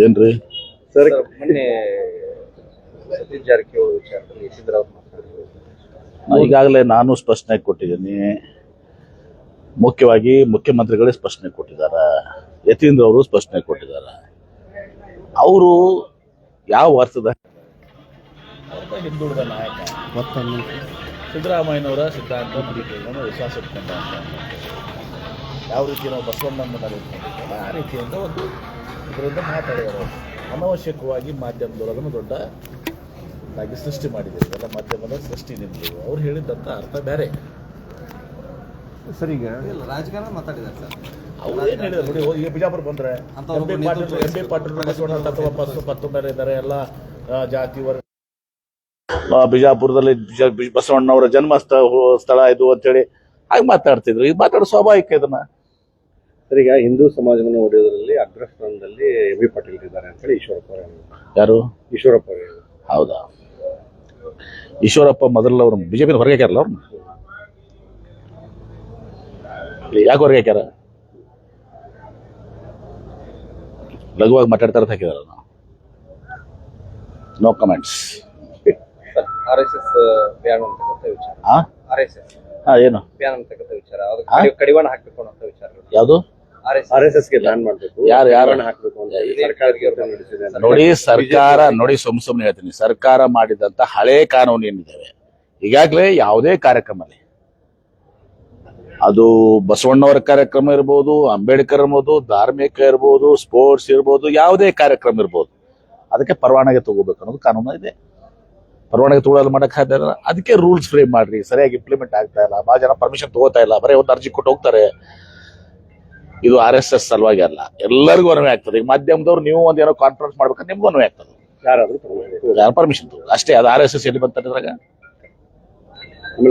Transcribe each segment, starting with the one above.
ಏನ್ರಿ ಸರ್ ಮೊನ್ನೆ ಸತೀಶ್ ಜಾರಕಿಹೊಳಿ ವಿಚಾರದಲ್ಲಿ ಸಿದ್ದರಾಮಯ್ಯ ಮಾತಾಡಿದ್ರು. ಈಗಾಗಲೇ ನಾನು ಸ್ಪಷ್ಟನೆ ಕೊಟ್ಟಿದ್ದೀನಿ. ಮುಖ್ಯವಾಗಿ ಮುಖ್ಯಮಂತ್ರಿಗಳೇ ಸ್ಪಷ್ಟನೆ ಕೊಟ್ಟಿದ್ದಾರೆ, ಯತೀಂದ್ರ ಅವರು ಸ್ಪಷ್ಟನೆ ಕೊಟ್ಟಿದ್ದಾರೆ. ಅವರು ಯಾವ ಅರ್ಥದ ಹಿಂದುಳಿದ ನಾಯಕ ಸಿದ್ದರಾಮಯ್ಯನವರ ಸಿದ್ಧಾಂತ ನಂಬಿಕೆಗಳನ್ನು ವಿಶ್ವಾಸ ಇಟ್ಕೊಂಡ ಯಾವ ರೀತಿ ನಾವು ಬಸವಣ್ಣನ ನಡೆದುಕೊಂಡಿದ್ದೇವೆ ಆ ರೀತಿಯಿಂದ ಒಂದು ಇದರಿಂದ ಮಾತಾಡಿದರು. ಅನವಶ್ಯಕವಾಗಿ ಮಾಧ್ಯಮದವರು ಅದನ್ನು ದೊಡ್ಡದಾಗಿ ಸೃಷ್ಟಿ ಮಾಡಿದ್ದಾರೆ. ಇದೆಲ್ಲ ಮಾಧ್ಯಮದ ಸೃಷ್ಟಿ ನಿಂತು ಅವ್ರು ಹೇಳಿದ್ದಂಥ ಅರ್ಥ ಬೇರೆ. ಸರ್ ಈಗ ರಾಜಕಾರಣ ಮಾತಾಡಿದ್ದಾರೆ ಸರ್. ಅವ್ರು ಏನು ಹೇಳಿದ್ರು ನೋಡಿ, ಈಗ ಬಿಜಾಪುರ ಬಂದರೆ ಎಂ ಬಿ ಪಾಟೀಲ್ ಬಸವಣ್ಣ ತತ್ವ ಬೇರೆ ಇದ್ದಾರೆ, ಎಲ್ಲ ಜಾತಿ ವರ್ಗ. ಬಿಜಾಪುರದಲ್ಲಿ ಬಸವಣ್ಣವರ ಜನ್ಮ ಸ್ಥಳ ಇದು ಅಂತೇಳಿ ಹಾಗೆ ಮಾತಾಡ್ತಿದ್ರು. ಈಗ ಮಾತಾಡೋ ಸ್ವಾಭಾವಿಕ ಇದನ್ನ. ಸರ್ ಈಗ ಹಿಂದೂ ಸಮಾಜವನ್ನು ಒಡೆಯೋದ್ರಲ್ಲಿ ಅಗ್ರಸ್ಥಾನದಲ್ಲಿ ಎಂ ಬಿ ಪಾಟೀಲ್ ಇದ್ದಾರೆ ಅಂತ ಹೇಳಿ ಈಶ್ವರಪ್ಪ ಯಾರು ಈಶ್ವರಪ್ಪ ಹೌದಾ? ಈಶ್ವರಪ್ಪ ಮೊದಲು ಅವ್ರು ಬಿಜೆಪಿ ಹೊರಗೆ ಹಾಕ್ಯಾರಲ್ಲ, ಅವ್ರನ್ನ ಯಾಕೆ ಹೊರಗೆ ಹಾಕ್ಯಾರ? ಲಘುವಾಗಿ ಮಾತಾಡ್ತಾರ ಹಾಕಿದಾರ. No comments. RSS ಬ್ಯಾನ್ ಅಂತಕ್ಕಂಥ ವಿಚಾರ, RSS ಏನು ಬ್ಯಾನ್ ಅಂತಕ್ಕಂಥ ವಿಚಾರ, ಅದಕ್ಕೆ ಕಡಿವಾಣ ಹಾಕಬೇಕು ಅನ್ನೋ ವಿಚಾರ. ಯಾವುದು? RSS ಗೆ ಬ್ಯಾನ್ ಮಾಡಬೇಕು, ಯಾರು ಹಾಕಬೇಕು ಅಂತ ಸರ್ಕಾರಕ್ಕೆ ನಡೆಸಿದೆ. ನೋಡಿ, ಸರ್ಕಾರ ನೋಡಿ, ಸುಮ್ಮನೆ ಹೇಳ್ತೀನಿ, ಸರ್ಕಾರ ಮಾಡಿದಂತ ಹಳೆ ಕಾನೂನು ಏನಿದ್ದಾವೆ ಈಗಾಗಲೇ ಯಾವುದೇ ಕಾರ್ಯಕ್ರಮದಲ್ಲಿ, ಅದು ಬಸವಣ್ಣವರ ಕಾರ್ಯಕ್ರಮ ಇರ್ಬೋದು, ಅಂಬೇಡ್ಕರ್ ಇರ್ಬೋದು, ಧಾರ್ಮಿಕ ಇರ್ಬೋದು, ಸ್ಪೋರ್ಟ್ಸ್ ಇರ್ಬೋದು, ಯಾವುದೇ ಕಾರ್ಯಕ್ರಮ ಇರ್ಬೋದು, ಅದಕ್ಕೆ ಪರವಾನಗಿ ತಗೋಬೇಕು ಅನ್ನೋದು ಕಾನೂನು ಇದೆ. ಪರವಾನಗಿ ತಗೊಳ್ಳೋದು ಮಾಡಕ್ ಸಾಧ್ಯ ಇಲ್ಲ. ಅದಕ್ಕೆ ರೂಲ್ಸ್ ಫ್ರೇಮ್ ಮಾಡ್ರಿ. ಸರಿಯಾಗಿ ಇಂಪ್ಲಿಮೆಂಟ್ ಆಗ್ತಾ ಇಲ್ಲ. ಬಹಳ ಜನ ಪರ್ಮಿಷನ್ ತಗೋತಾ ಇಲ್ಲ, ಬರೀ ಒಂದು ಅರ್ಜಿ ಕೊಟ್ಟು ಹೋಗ್ತಾರೆ. ಇದು RSS ಸಲುವಾಗಿ ಅಲ್ಲ, ಎಲ್ಲರಿಗೂ ಅನ್ವಯ ಆಗ್ತದೆ. ಈಗ ಮಾಧ್ಯಮದವ್ರು ನೀವು ಒಂದೇನೋ ಕಾನ್ಫರೆನ್ಸ್ ಮಾಡ್ಬೇಕಂದ್ರೆ ನಿಮ್ಗೂ ಅನ್ವಯ ಆಗ್ತದೆ. ಯಾರು ಪರ್ಮಿಷನ್ ತಗೋ ಅಷ್ಟೇ. ಅದು RSS ಎಲ್ಲಿ ಬಂತಾರೆ ಇದ್ರಾಗ?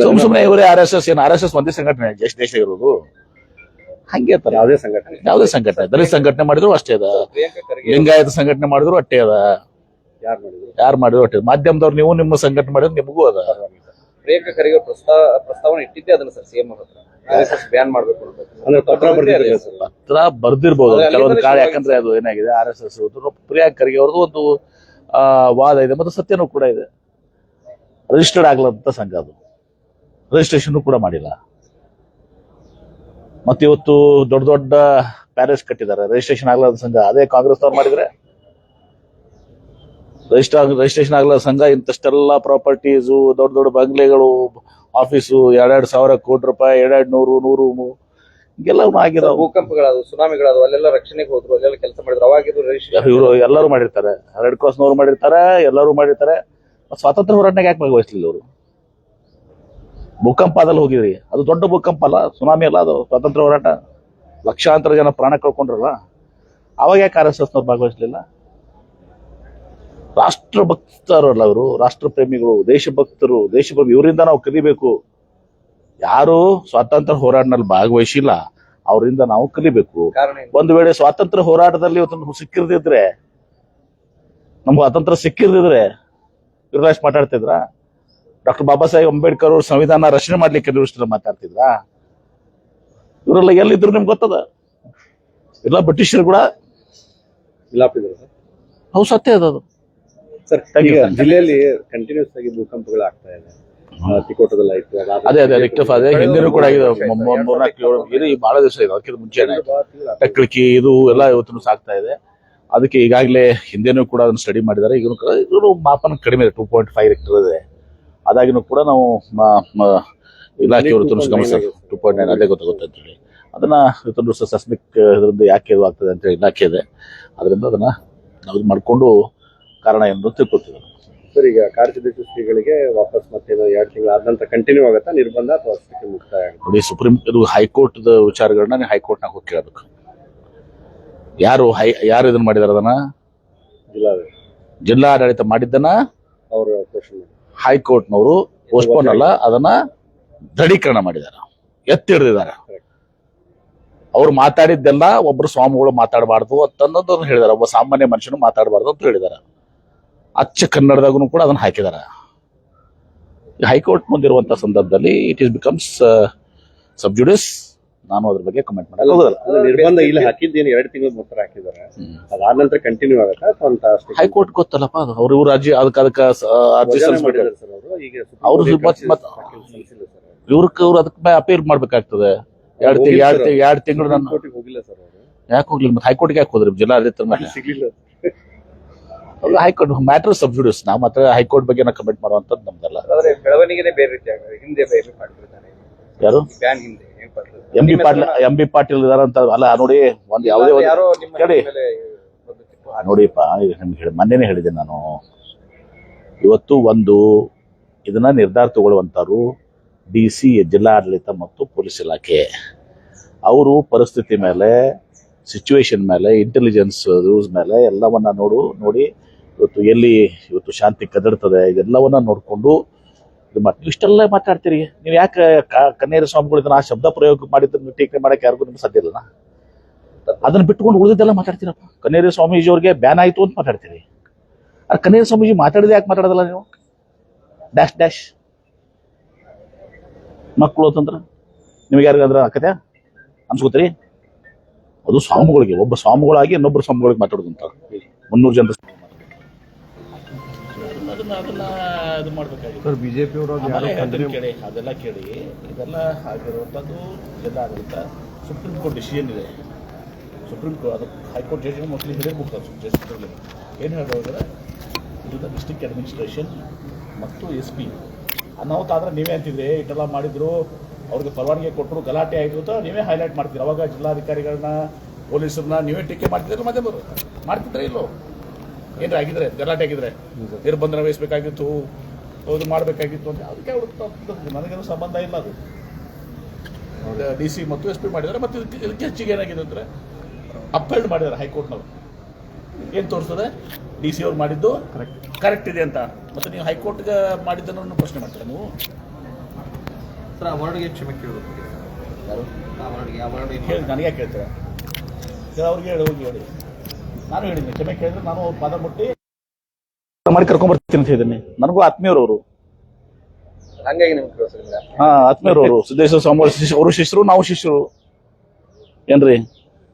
ಸುಮ್ಮನೆ ಇವರೇ RSS ಏನು? RSS ಒಂದೇ ಸಂಘಟನೆ ಎಷ್ಟು ದೇಶ ಇರೋದು? ಹಂಗೆ ಇರ್ತಾರೆ. ಯಾವುದೇ ಸಂಘಟನೆ ದಲಿತ ಸಂಘಟನೆ ಮಾಡಿದ್ರು ಅಷ್ಟೇ ಅದ, ಲಿಂಗಾಯತ ಸಂಘಟನೆ ಮಾಡಿದ್ರು ಅಷ್ಟೇ ಅದ, ಯಾರು ಮಾಡಿದ್ರು ಅಷ್ಟೇ. ಮಾಧ್ಯಮದವ್ರು ನೀವು ನಿಮ್ಮ ಸಂಘಟನೆ ಮಾಡಿದ್ರು ನಿಮಗೂ ಅದ. ಪ್ರಿಯಾಂಕಾ ಖರ್ಗೆ ಪ್ರಸ್ತಾವನೆ ಇಟ್ಟಿದ್ದೆ ಅದನ್ನ ಸರ್ ಸಿಎಂ ಹತ್ರ RSS ಬ್ಯಾನ್ ಮಾಡಬೇಕು ಪತ್ರ ಬರ್ದಿರ್ಬೋದು ಕೆಲವೊಂದು ಕಾಲ. ಯಾಕಂದ್ರೆ ಅದು ಏನಾಗಿದೆ, RSS ಪ್ರಿಯಾಂಕಾ ಖರ್ಗೆ ಅವ್ರದ್ದು ಒಂದು ವಾದ ಇದೆ, ಮತ್ತು ಸತ್ಯನೂ ಕೂಡ ಇದೆ. ರಿಜಿಸ್ಟರ್ಡ್ ಆಗ್ಲಂತ ಸಂಘ, ಅದು ರಿಜಿಸ್ಟ್ರೇಷನ್ ಕೂಡ ಮಾಡಿಲ್ಲ. ಮತ್ತೆ ಇವತ್ತು ದೊಡ್ಡ ದೊಡ್ಡ ಪ್ಯಾಲೇಸ್ ಕಟ್ಟಿದ್ದಾರೆ, ರಿಜಿಸ್ಟ್ರೇಷನ್ ಆಗ್ಲಾದ ಸಂಘ. ಅದೇ ಕಾಂಗ್ರೆಸ್ ಅವ್ರು ಮಾಡಿದ್ರೆ ರಿಜಿಸ್ಟ್ರೇಷನ್ ಆಗ್ಲಾದ ಸಂಘ ಇಂತಷ್ಟೆಲ್ಲ ಪ್ರಾಪರ್ಟೀಸು, ದೊಡ್ಡ ದೊಡ್ಡ ಬಂಗ್ಲೆಗಳು, ಆಫೀಸು, 2,000 ಕೋಟಿ ರೂಪಾಯಿ, 100 ಹಿಂಗೆಲ್ಲವೂ ಆಗಿದಾವೆ. ಭೂಕಂಪಗಳಾದವು, ಸುನಾಮಿಗಳಾದವು, ಅಲ್ಲೆಲ್ಲ ರಕ್ಷಣೆಗೆ ಹೋದ್ರು, ಅಲ್ಲೆಲ್ಲ ಕೆಲಸ ಮಾಡಿದ್ರು. ಅವಾಗ ಇವರು ಎಲ್ಲರೂ ಮಾಡಿರ್ತಾರೆ, ರೆಡ್ ಕ್ರಾಸ್ನವ್ರು ಮಾಡಿರ್ತಾರೆ, ಎಲ್ಲರೂ ಮಾಡಿರ್ತಾರೆ. ಸ್ವಾತಂತ್ರ್ಯ ಹೋರಾಟಕ್ಕೆ ಯಾಕೆ ಭಾಗವಹಿಸಲಿಲ್ಲ ಅವರು? ಭೂಕಂಪ ಅದಲ್ಲಿ ಹೋಗಿದ್ರಿ, ಅದು ದೊಡ್ಡ ಭೂಕಂಪ ಅಲ್ಲ, ಸುನಾಮಿ ಅಲ್ಲ, ಅದು ಸ್ವಾತಂತ್ರ್ಯ ಹೋರಾಟ. ಲಕ್ಷಾಂತರ ಜನ ಪ್ರಾಣ ಕಳ್ಕೊಂಡ್ರಲ್ಲ, ಅವಾಗ ಯಾಕೆ RSSನವ್ರು ಭಾಗವಹಿಸಲಿಲ್ಲ? ರಾಷ್ಟ್ರಭಕ್ತರಲ್ಲ ಅವರು, ರಾಷ್ಟ್ರ ಪ್ರೇಮಿಗಳು, ದೇಶಭಕ್ತರು, ದೇಶಪ್ರೇಮಿ. ಇವರಿಂದ ನಾವು ಕಲಿಬೇಕು. ಯಾರು ಸ್ವಾತಂತ್ರ್ಯ ಹೋರಾಟದಲ್ಲಿ ಭಾಗವಹಿಸಿಲ್ಲ ಅವರಿಂದ ನಾವು ಕಲಿಬೇಕು. ಒಂದು ವೇಳೆ ಸ್ವಾತಂತ್ರ್ಯ ಹೋರಾಟದಲ್ಲಿ ಸಿಕ್ಕಿರ್ದಿದ್ರೆ, ನಮ್ಗೆ ಸ್ವಾತಂತ್ರ್ಯ ಸಿಕ್ಕಿರ್ದಿದ್ರೆ ಇವ್ರಷ್ಟು ಮಾತಾಡ್ತಿದ್ರ? ಡಾಕ್ಟರ್ ಬಾಬಾ ಸಾಹೇಬ್ ಅಂಬೇಡ್ಕರ್ ಅವರು ಸಂವಿಧಾನ ರಚನೆ ಮಾಡ್ಲಿಕ್ಕೆ ದೃಷ್ಟಿಯಲ್ಲಿ ಮಾತಾಡ್ತಿದ್ರ? ಇವರೆಲ್ಲ ಎಲ್ಲಿದ್ರು ನಿಮ್ಗೆ ಗೊತ್ತದ? ಎಲ್ಲ ಬ್ರಿಟಿಷರು ಕೂಡ ಹೌದು, ಸತ್ಯ ಅದು. ಸರ್ ಈಗ ಜಿಲ್ಲೆಯಲ್ಲಿ ಕಂಟಿನ್ಯೂಸ್ ಆಗಿ ಭೂಕಂಪಗಳು ಆಗ್ತಾ ಇದೆ. ತಿಕೋಟದಲ್ಲಿ ಆಯ್ತು, ಅದೇ ಅದೇ ಹಿಂದಿನೂ ಕೂಡ ಆಗಿದೆ. 3-4 ಬಹಳ ದಿವಸ ಇದೆ, ಅದಕ್ಕಿಂತ ಮುಂಚೆ ಟಕ್ಳಿಕಿ ಇದು ಎಲ್ಲ ಇವತ್ತು ಸಾಗ್ತಾ ಇದೆ. ಅದಕ್ಕೆ ಈಗಾಗಲೇ ಹಿಂದೆನೂ ಕೂಡ ಅದನ್ನು ಸ್ಟಡಿ ಮಾಡಿದ್ದಾರೆ. ಇವರು ಮಾಪನ ಕಡಿಮೆ ಇದೆ, 2.5 ರಿಕ್ಟರ್ ಇದೆ. ಅದಾಗಿನೂ ಕೂಡ ನಾವು ಇಲಾಖೆಯವರು ಗಮನಿಸ್ತಾರೆ 2.9 ಅದೇ ಗೊತ್ತಾಗುತ್ತೆ ಅಂತ ಹೇಳಿ. ಅದನ್ನ ಇವತ್ತೊಂದು ಸಸ್ಮಿಕ್ ಇದರಿಂದ ಯಾಕೆ ಇದು ಆಗ್ತದೆ ಅಂತ ಹೇಳಿ ಇಲಾಖೆ ಇದೆ. ಅದರಿಂದ ಅದನ್ನ ನಾವು ಮಾಡ್ಕೊಂಡು ಕಾರಣ ಏನು ತಿಳ್ಕೊತೀವಿ. ಸರ್ ಈಗ ಕಾರ್ಯದರ್ಶಿ ಶ್ರೀಗಳಿಗೆ ವಾಪಸ್ ಮತ್ತೆ 2 ತಿಂಗಳು ಆದ ನಂತರ ಕಂಟಿನ್ಯೂ ಆಗುತ್ತಾ ನಿರ್ಬಂಧ, ಅಥವಾ ಅಷ್ಟಕ್ಕೆ ಮುಕ್ತಾಯ ಆಗುತ್ತೆ? ನೋಡಿ, ಇದು ಹೈಕೋರ್ಟ್ ವಿಚಾರಗಳನ್ನ ನೀವು ಹೈಕೋರ್ಟ್ನಾಗ ಹೋಗಿ ಕೇಳಬೇಕು. ಯಾರು ಇದನ್ನ ಮಾಡಿದಾರೆ? ಅದನ್ನ ಜಿಲ್ಲಾಡಳಿತ ಮಾಡಿದ್ದನ್ನ ಅವರು ಹೈಕೋರ್ಟ್ನವರು ಪೋಸ್ಟ್ಪೋನ್ ಅಲ್ಲ, ಅದನ್ನ ದೃಢೀಕರಣ ಮಾಡಿದ್ದಾರೆ, ಎತ್ತಿ ಹಿಡಿದಿದ್ದಾರೆ. ಅವ್ರು ಮಾತಾಡಿದ್ದೆಲ್ಲ ಒಬ್ರು ಸ್ವಾಮಿಗಳು ಮಾತಾಡಬಾರ್ದು ಅಂತನ್ನೋದನ್ನು ಹೇಳಿದಾರೆ, ಒಬ್ಬ ಸಾಮಾನ್ಯ ಮನುಷ್ಯನು ಮಾತಾಡಬಾರ್ದು ಅಂತ ಹೇಳಿದಾರೆ. ಅಚ್ಚ ಕನ್ನಡದಾಗೂ ಕೂಡ ಅದನ್ನ ಹಾಕಿದಾರೆ. ಹೈಕೋರ್ಟ್ ಮುಂದಿರುವಂತಹ ಸಂದರ್ಭದಲ್ಲಿ ಇಟ್ ಈಸ್ ಬಿಕಮ್ಸ್ ಸಬ್ಜುಡಿಸ್. ನಾನು ಅದ್ರ ಬಗ್ಗೆ ಕಮೆಂಟ್ ಮಾಡಕ್ ಹೋಗೋದಿಲ್ಲ. ಅದು ನಿರ್ಬಂಧ ಇಲ್ಲಿ ಹಾಕಿದ್ದೇನು 2 ತಿಂಗಳು ಮೊತ್ತರ ಹಾಕಿದ್ದಾರೆ, ಅದಾದ ನಂತರ ಕಂಟಿನ್ಯೂ ಆಗುತ್ತಾ ಅಥವಾ ಅಂತ ಅಷ್ಟೇ? ಹೈಕೋರ್ಟ್ ಗೊತ್ತಲ್ಲಪ್ಪ ಅದು, ಅವ್ರ ಇವ್ರು ಅರ್ಜಿ ಅದಕ್ಕೆ ಅರ್ಜಿ ಸಲ್ಲಿಸ್ಬೇಕು. ಸರ್ ಅವರು ಈಗ ಅವ್ರು ಇವ್ರು ಅದಕ್ಕೆ ಅಪೀಲ್ ಮಾಡ್ಬೇಕಾಗ್ತದೆ. 2 ತಿಂಗಳು ನಾನು ಹೋಗಿಲ್ಲ ಸರ್ ಅವರು. ಯಾಕೆ ಹೋಗ್ಲಿಲ್ಲ? ಮತ್ತೆ ಹೈಕೋರ್ಟ್ಗೆ ಯಾಕೆ ಹೋದ್ರಿ? ಜಿಲ್ಲಾಡಳಿತ ಮೇಲೆ ಸಿಗ್ಲಿಲ್ಲ. High court matter sub judice. ನಾವು ಮಾತ್ರ ಹೈಕೋರ್ಟ್ ಬಗ್ಗೆ ಕಮೆಂಟ್ ಮಾಡುವಂತದ್ದು ನಮ್ದಲ್ಲ. ಆದ್ರೆ ಬೆಳವಣಿಗೆನೇ ಬೇರೆ ರೀತಿ ಆಗಿದೆ. ಹಿಂದೆ ಬೇರೆ ಮಾಡಿರ್ತಾನೆ ಯಾರು ಬ್ಯಾನ್ ಹಿಂದೆ ಎಂ ಬಿ ಪಾಟೀಲ್ ಇದಾರಂತ ಅಲ್ಲ ನೋಡಿ. ಒಂದು ಯಾವುದೇ ಯಾರೋ ನಿಮ್ಮ ಕೇಳಿ ಮೇಲೆ ಬಂದಿತ್ತು. ನೋಡಿಪ್ಪ, ನಿಮ್ಗೆ ಮೊನ್ನೆನೇ ಹೇಳಿದೆ ನಾನು. ಇವತ್ತು ಇದನ್ನ ನಿರ್ಧಾರ ತಗೊಳ್ಳುವಂತರು DC, ಜಿಲ್ಲಾಡಳಿತ ಮತ್ತು ಪೊಲೀಸ್ ಇಲಾಖೆ. ಅವರು ಪರಿಸ್ಥಿತಿ ಮೇಲೆ, ಸಿಚುವೇಶನ್ ಮೇಲೆ, ಇಂಟೆಲಿಜೆನ್ಸ್ ರೂಲ್ಸ್ ಮೇಲೆ ಎಲ್ಲವನ್ನ ನೋಡಿ ಇವತ್ತು ಶಾಂತಿ ಕದಡ್ತದೆ, ಇದೆಲ್ಲವನ್ನ ನೋಡ್ಕೊಂಡು ನೀವು ಇಷ್ಟೆಲ್ಲ ಮಾತಾಡ್ತೀರಿ. ನೀವು ಯಾಕೆ ಕನ್ನೇರ ಸ್ವಾಮಿಗಳು ಇದನ್ನ ಆ ಶಬ್ದ ಪ್ರಯೋಗ ಮಾಡಿದ್ದನ್ನು ಟೀಕೆ ಮಾಡಕ್ಕೆ ಯಾರಿಗೂ ನಿಮ್ಗೆ ಸಾಧ್ಯ ಇಲ್ಲ. ಅದನ್ನ ಬಿಟ್ಕೊಂಡು ಉಳಿದಿದ್ದೆಲ್ಲ ಮಾತಾಡ್ತೀರಪ್ಪ. ಕನ್ನೇರ ಸ್ವಾಮೀಜಿ ಅವ್ರಿಗೆ ಬ್ಯಾನ್ ಆಯ್ತು ಅಂತ ಮಾತಾಡ್ತೀರಿ. ಆ ಕನ್ನೇರ ಸ್ವಾಮೀಜಿ ಮಾತಾಡಿದ ಯಾಕೆ ಮಾತಾಡೋದಲ್ಲ ನೀವು? ಡ್ಯಾಶ್ ಮಕ್ಕಳು ಅಂತಂದ್ರೆ ನಿಮ್ಗೆ ಯಾರಿಗಾದ್ರೆ ಆಕತ್ಯಾ ಅನ್ಸ್ಕೋತೀರಿ? ಅದು ಸ್ವಾಮಿಗಳಿಗೆ, ಒಬ್ಬ ಸ್ವಾಮಿಗಳಾಗಿ ಇನ್ನೊಬ್ಬರು ಸ್ವಾಮಿಗಳಿಗೆ ಮಾತಾಡೋದಂತ 300 ಜನ ಸರ್ ಬಿಜೆಪಿ ಅವರು ಕೇಳಿ, ಅದೆಲ್ಲ ಕೇಳಿ. ಇದೆಲ್ಲ ಆಗಿರುವಂಥದ್ದು ಜಿಲ್ಲಾಡಳಿತ, ಸುಪ್ರೀಂ ಕೋರ್ಟ್ ಡಿಸಿಷನ್ ಇದೆ. ಸುಪ್ರೀಂ ಕೋರ್ಟ್ ಅದು ಹೈಕೋರ್ಟ್ ಜಡ್ಜ್ ಮೋಸ್ಟ್ಲಿ ಹೇಳಿರ್ಬೇಕು. ಏನು ಹೇಳೋದ್ರೆ ಇದು ಡಿಸ್ಟ್ರಿಕ್ಟ್ ಅಡ್ಮಿನಿಸ್ಟ್ರೇಷನ್ ಮತ್ತು SP ಅನಾಹುತ ನೀವೇ ಅಂತಿದ್ರೆ ಇಟ್ಟೆಲ್ಲ ಮಾಡಿದ್ರು, ಅವ್ರಿಗೆ ಪರವಾನಗಿ ಕೊಟ್ಟರು, ಗಲಾಟೆ ಆಯಿತು ಅಂತ ನೀವೇ ಹೈಲೈಟ್ ಮಾಡ್ತೀರಿ. ಅವಾಗ ಜಿಲ್ಲಾಧಿಕಾರಿಗಳನ್ನ, ಪೊಲೀಸರನ್ನ ನೀವೇ ಟೀಕೆ ಮಾಡ್ತಿದ್ರೆ ಮತ್ತೆ ಮಾಡ್ತಿದ್ರೆ ಇಲ್ಲೋ ಏನ್ರ ಆಗಿದ್ರೆ, ಗಲಾಟೆ ಆಗಿದ್ರೆ ನಿರ್ಬಂಧನ ವಹಿಸಬೇಕಾಗಿತ್ತು, ಅದು ಮಾಡಬೇಕಾಗಿತ್ತು ಅಂತ ಅದಕ್ಕೆ ನನಗೇನು ಸಂಬಂಧ ಇಲ್ಲ. ಅದು DC ಮತ್ತು SP ಮಾಡಿದ್ದಾರೆ. ಮತ್ತು ಇದಕ್ಕೆ ಹೆಚ್ಚಿಗೆ ಏನಾಗಿದೆ ಅಂದರೆ ಅಪ್ಹೆಲ್ಡ್ ಮಾಡಿದ್ದಾರೆ ಹೈಕೋರ್ಟ್ನವರು. ಏನು ತೋರಿಸ್ತದೆ? DC ಅವ್ರು ಮಾಡಿದ್ದು ಕರೆಕ್ಟ್ ಇದೆ ಅಂತ. ಮತ್ತು ನೀವು ಹೈಕೋರ್ಟ್ಗೆ ಮಾಡಿದ್ದನ್ನು ಪ್ರಶ್ನೆ ಮಾಡ್ತೀರಾ ನೀವು? ಸರ್ ಆ ವರ್ಡ್ಗೆ ಕ್ಷಮೆ ಕೇಳಬೇಕು. ಯಾರು ಆ ವರ್ಡ್ಗೆ ಹೇಳಿ? ನನಗೆ ಯಾಕೆ ಹೇಳ್ತೀರಾ? ಅವ್ರಿಗೆ ಹೇಳಿ. ನಾನು ಹೇಳಿದ್ದೀನಿ, ಕ್ಷಮೆ ಕೇಳಿದ್ರೆ ನಾನು ಅವ್ರ ಪಾದ ಮುಟ್ಟಿ ಮಾಡಿ ಕರ್ಕೊಂಡ್ಬರ್ತೀನಿ ಅಂತ ಹೇಳಿದ್ದೀನಿ. ನನಗೂ ಆತ್ಮೀಯರವರು. ಹಂಗಾಗಿ ನಿಮ್ಗೆ ಆತ್ಮೀಯರವರು ಸಿದ್ದೇಶ್ವರ ಸ್ವಾಮಿ ಅವರು ಶಿಷ್ಯರು, ನಾವು ಶಿಷ್ಯರು ಏನ್ರಿ.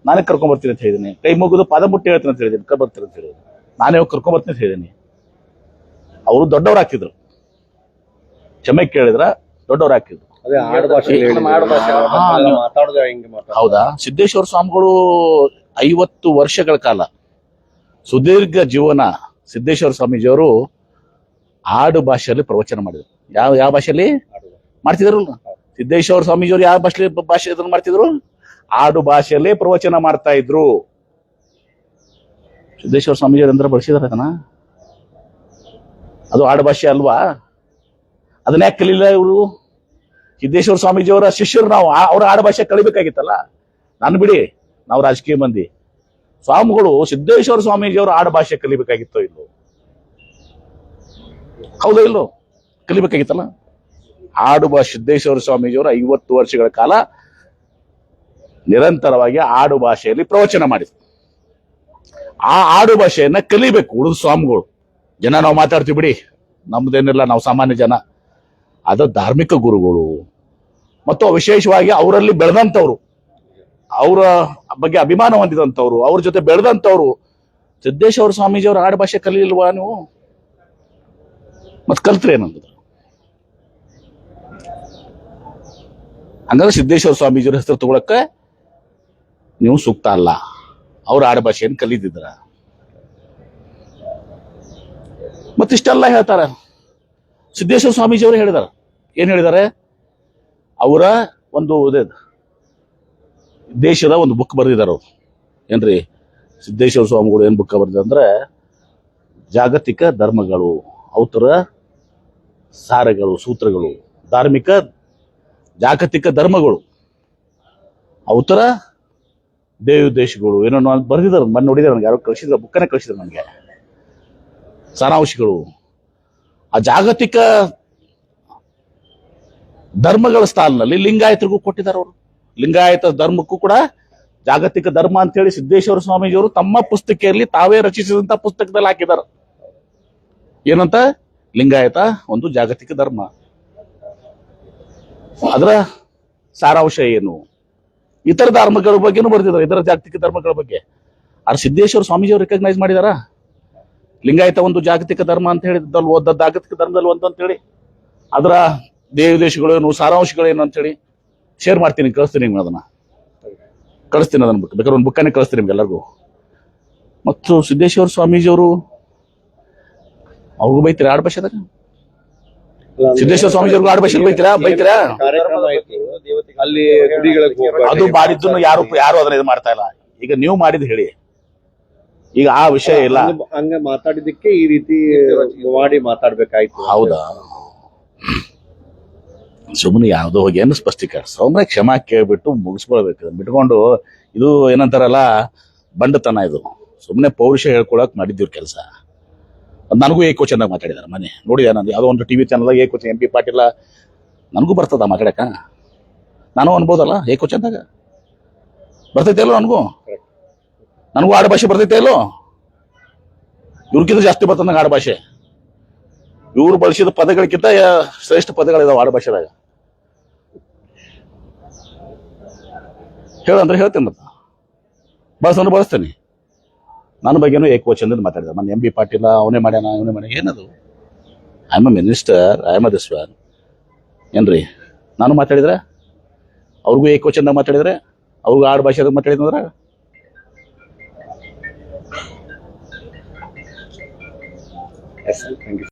ನಾನೇ ಕರ್ಕೊಂಡ್ಬರ್ತೀನಿ ಅಂತ ಹೇಳಿದ್ದೀನಿ. ಕೈ ಮುಗಿದು ಪಾದ ಮುಟ್ಟಿ ಹೇಳ್ತೀನಿ ಅಂತ ಹೇಳಿದ್ದೀನಿ. ಬರ್ತೀನಿ ಅಂತ ಹೇಳಿದ್ದೀನಿ. ನಾನೇ ಹೋಗಿ ಕರ್ಕೊಂಡ್ಬರ್ತೀನಿ ಅಂತ ಹೇಳಿದ್ದೀನಿ. ಅವರು ದೊಡ್ಡವ್ರು ಹಾಕಿದ್ರು, ಕ್ಷಮೆ ಕೇಳಿದ್ರ ದೊಡ್ಡವ್ರು ಹಾಕಿದ್ರು. ಹೌದಾ? ಸಿದ್ದೇಶ್ವರ ಸ್ವಾಮಿಗಳು 50 ವರ್ಷಗಳ ಕಾಲ ಸುದೀರ್ಘ ಜೀವನ. ಸಿದ್ದೇಶ್ವರ ಸ್ವಾಮೀಜಿಯವರು ಆಡು ಭಾಷೆಯಲ್ಲಿ ಪ್ರವಚನ ಮಾಡಿದ್ರು. ಯಾವ ಭಾಷೆಯಲ್ಲಿ ಮಾಡ್ತಿದ್ರು? ಸಿದ್ದೇಶ್ವರ ಸ್ವಾಮೀಜಿಯವರು ಯಾವ ಭಾಷೆ ಇದನ್ನು ಮಾಡ್ತಿದ್ರು? ಆಡು ಭಾಷೆಯಲ್ಲೇ ಪ್ರವಚನ ಮಾಡ್ತಾ ಇದ್ರು. ಸಿದ್ದೇಶ್ವರ ಸ್ವಾಮೀಜಿಯವರು ಅಂದ್ರೆ ಬಳಸಿದಾರೆ ಅದನ್ನ. ಅದು ಆಡು ಭಾಷೆ ಅಲ್ವಾ? ಅದನ್ನ ಯಾಕೆ ಕಲಿಲ್ಲ ಇವರು? ಸಿದ್ದೇಶ್ವರ ಸ್ವಾಮೀಜಿಯವರ ಶಿಷ್ಯರು ನಾವು. ಅವ್ರ ಆಡು ಭಾಷೆ ಕಲಿಬೇಕಾಗಿತ್ತಲ್ಲ. ನಾನು ಬಿಡಿ, ನಾವು ರಾಜಕೀಯ ಮಂದಿ. ಸ್ವಾಮಿಗಳು ಸಿದ್ದೇಶ್ವರ ಸ್ವಾಮೀಜಿಯವರು ಆಡು ಭಾಷೆ ಕಲಿಬೇಕಾಗಿತ್ತೋ ಇಲ್ಲೋ? ಹೌದೋ ಇಲ್ಲೋ? ಕಲಿಬೇಕಾಗಿತ್ತಲ್ಲ. ಆಡು ಭಾಷೆ ಸಿದ್ದೇಶ್ವರ ಸ್ವಾಮೀಜಿಯವರು 50 ವರ್ಷಗಳ ಕಾಲ ನಿರಂತರವಾಗಿ ಆಡು ಭಾಷೆಯಲ್ಲಿ ಪ್ರವಚನ ಮಾಡಿದ್ರು. ಆ ಆಡು ಭಾಷೆಯನ್ನ ಕಲಿಬೇಕು ಉಳಿದ ಸ್ವಾಮಿಗಳು. ಜನ ನಾವು ಮಾತಾಡ್ತೀವಿ ಬಿಡಿ, ನಮ್ದೇನಿಲ್ಲ, ನಾವು ಸಾಮಾನ್ಯ ಜನ. ಅದು ಧಾರ್ಮಿಕ ಗುರುಗಳು ಮತ್ತು ವಿಶೇಷವಾಗಿ ಅವರಲ್ಲಿ ಬೆಳೆದಂಥವ್ರು, ಅವರ ಬಗ್ಗೆ ಅಭಿಮಾನ ಹೊಂದಿದಂಥವ್ರು, ಅವ್ರ ಜೊತೆ ಬೆಳೆದಂಥವ್ರು. ಸಿದ್ದೇಶ್ವರ ಸ್ವಾಮೀಜಿಯವರು ಆಡು ಭಾಷೆ ಕಲಿಲ್ವಾ ನೀವು? ಮತ್ತೆ ಕಲ್ತ್ರೆ ಏನಂದ್ರೆ? ಹಂಗಂದ್ರೆ ಸಿದ್ದೇಶ್ವರ ಸ್ವಾಮೀಜಿಯವ್ರ ಹೆಸರು ತಗೊಳಕ್ಕೆ ನೀವು ಸೂಕ್ತ ಅಲ್ಲ. ಅವ್ರ ಆಡು ಭಾಷೆಯನ್ನು ಕಲಿತಿದ್ರ. ಮತ್ತಿಷ್ಟೆಲ್ಲ ಹೇಳ್ತಾರ. ಸಿದ್ದೇಶ್ವರ ಸ್ವಾಮೀಜಿಯವರು ಹೇಳಿದಾರ. ಏನ್ ಹೇಳಿದ್ದಾರೆ? ಅವರ ಒಂದು ದೇಶದ ಒಂದು ಬುಕ್ ಬರೆದಿದ್ದಾರೆ ಅವ್ರು. ಏನ್ರಿ ಸಿದ್ದೇಶ್ವರ ಸ್ವಾಮಿಗಳು ಏನ್ ಬುಕ್ ಬರೆದಿದ್ದಾರೆ ಅಂದ್ರೆ, ಜಾಗತಿಕ ಧರ್ಮಗಳು, ಅವತರ ಸಾರಗಳು, ಸೂತ್ರಗಳು, ಧಾರ್ಮಿಕ ಜಾಗತಿಕ ಧರ್ಮಗಳು, ಅವತರ ದೇಶಗಳು ಏನೋ ಬರೆದಿದ್ದಾರೆ. ಮೊನ್ನೆ ನೋಡಿದಾರೆ, ನನಗೆ ಯಾರೋ ಕಳಿಸಿದ್ರು, ಬುಕ್ಕನೇ ಕಳಿಸಿದ್ರು ನನಗೆ, ಸಾರಾಂಶಗಳು. ಆ ಜಾಗತಿಕ ಧರ್ಮಗಳ ಸ್ಥಾನದಲ್ಲಿ ಲಿಂಗಾಯತರಿಗೂ ಕೊಟ್ಟಿದ್ದಾರೆ ಅವರು. ಲಿಂಗಾಯತ ಧರ್ಮಕ್ಕೂ ಕೂಡ ಜಾಗತಿಕ ಧರ್ಮ ಅಂತ ಹೇಳಿ ಸಿದ್ದೇಶ್ವರ ಸ್ವಾಮೀಜಿಯವರು ತಮ್ಮ ಪುಸ್ತಕೆಯಲ್ಲಿ ತಾವೇ ರಚಿಸಿದಂತ ಪುಸ್ತಕದಲ್ಲಿ ಹಾಕಿದ್ದಾರೆ. ಏನಂತ? ಲಿಂಗಾಯತ ಒಂದು ಜಾಗತಿಕ ಧರ್ಮ. ಅದರ ಸಾರಾಂಶ ಏನು? ಇತರ ಧರ್ಮಗಳ ಬಗ್ಗೆನೂ ಬರ್ತಿದ್ದಾರೆ, ಇತರ ಜಾಗತಿಕ ಧರ್ಮಗಳ ಬಗ್ಗೆ. ಆದ್ರೆ ಸಿದ್ದೇಶ್ವರ ಸ್ವಾಮೀಜಿ ಅವರು ರೆಕಗ್ನೈಸ್ ಮಾಡಿದಾರ ಲಿಂಗಾಯತ ಒಂದು ಜಾಗತಿಕ ಧರ್ಮ ಅಂತ ಹೇಳಿ, ಜಾಗತಿಕ ಧರ್ಮದಲ್ಲಿ ಒಂದು ಅಂತ ಹೇಳಿ, ಅದರ ದೇಶಗಳೇನು, ಸಾರಾಂಶಗಳೇನು ಅಂತ ಹೇಳಿ ಶೇರ್ ಮಾಡ್ತೀನಿ, ಕಳಿಸ್ತೀನಿ ನಿಮ್ಗೆ ಅದನ್ನ, ಕಳಿಸ್ತೀನಿ ಅದನ್ನ ಬೇಕಾದ್ರೆ ಒಂದು ಬುಕ್ಕನ್ನೇ ಕಳಿಸ್ತೀನಿ ನಿಮ್ಗೆ ಎಲ್ಲರಿಗೂ. ಮತ್ತು ಸಿದ್ದೇಶ್ವರ ಸ್ವಾಮೀಜಿಯವರು ಅವ್ರಿಗೂ ಬೈತೀರಾ ಆಡ್ ಭಾಷೆದಾಗ? ಸಿದ್ದೇಶ್ವರ ಸ್ವಾಮೀಜಿಯವ್ರಿಗೂ ಆಡ್ ಭಾಷೆಲಿ ಬೈತೀರಾ? ಕಾರ್ಯಕ್ರಮ ಆಯ್ತು ಅಲ್ಲಿ ಗುಡಿಗಳಿಗೆ ಹೋಗ್ಬಾರ್ದು. ಅದು ಮಾಡಿದ್ದನ್ನು ಯಾರು ಅದನ್ನ ಇದು ಮಾಡ್ತಾ ಇಲ್ಲ. ಈಗ ನೀವು ಮಾಡಿದ್ ಹೇಳಿ, ಈಗ ಆ ವಿಷಯ ಇಲ್ಲ. ಹಂಗ ಮಾತಾಡಿದಕ್ಕೆ ಈ ರೀತಿ ಮಾಡಿ ಮಾತಾಡ್ಬೇಕಾಯ್ತು. ಹೌದಾ? ಸುಮ್ಮನೆ ಯಾವ್ದೋ ಹೋಗಿ ಏನು ಸ್ಪಷ್ಟೀಕರಣ, ಸುಮ್ಮನೆ ಕ್ಷಮಾ ಕೇಳ್ಬಿಟ್ಟು ಮುಗಿಸ್ಕೊಳ್ಬೇಕು. ಬಿಟ್ಕೊಂಡು ಇದು ಏನಂತಾರಲ್ಲ ಬಂಡತನ, ಇದು ಸುಮ್ಮನೆ ಪೌರುಷ ಹೇಳ್ಕೊಳಕ್ ಮಾಡಿದ್ದೀವ್ರ ಕೆಲಸ. ನನಗೂ ಏಕೋ ಚೆನ್ನಾಗಿ ಮಾತಾಡಿದಾರೆ ಮನೆ ನೋಡಿದೆ ನಾನು, ಯಾವುದೋ ಒಂದು ಟಿವಿ ಚಾನಲ್ ಏಕೋ MP ಪಾಟೀಲ, ನನಗೂ ಬರ್ತದ ಮಾತಾಡಕ, ನಾನು ಅನ್ಬೋದಲ್ಲ ಏಕೋ ಚಂದಾಗ ಬರ್ತೈತೆ ಅಲ್ಲೋ, ನನಗೂ ಆಡು ಭಾಷೆ ಬರ್ತೈತೆ ಅಲ್ಲೋ, ಇವ್ರಿಗಿಂತ ಜಾಸ್ತಿ ಬರ್ತದ ನಂಗೆ ಆಡು ಭಾಷೆ. ಇವ್ರು ಬಳಸಿದ ಪದಗಳಿಗಿಂತ ಶ್ರೇಷ್ಠ ಪದಗಳಿದಾವೆ ಆಡು ಭಾಷೆದಾಗ. ಹೇಳಂದ್ರೆ ಹೇಳ್ತೇನೆ, ಮತ್ತ ಬಳಸಂದ್ರೆ ಬಳಸ್ತೇನೆ. ನನ್ನ ಬಗ್ಗೆನೂ ಏಕವಚನದಿಂದ ಮಾತಾಡಿದ ಮೊನ್ನೆ MP ಪಾಟೀಲ, ಅವನೇ ಮಾಡ್ಯಾನ ಇವನೇ ಮಾಡ್ಯಾನ. ಏನದು? I am a minister, I am a this one ಏನ್ರಿ? ನಾನು ಮಾತಾಡಿದ್ರೆ ಅವ್ರಿಗೂ ಏಕವಚನದಾಗ ಮಾತಾಡಿದ್ರೆ, ಅವ್ರಿಗೂ ಆಡು ಭಾಷೆದಾಗ ಮಾತಾಡಿದ್ರೆ Yes, sir. Thank you.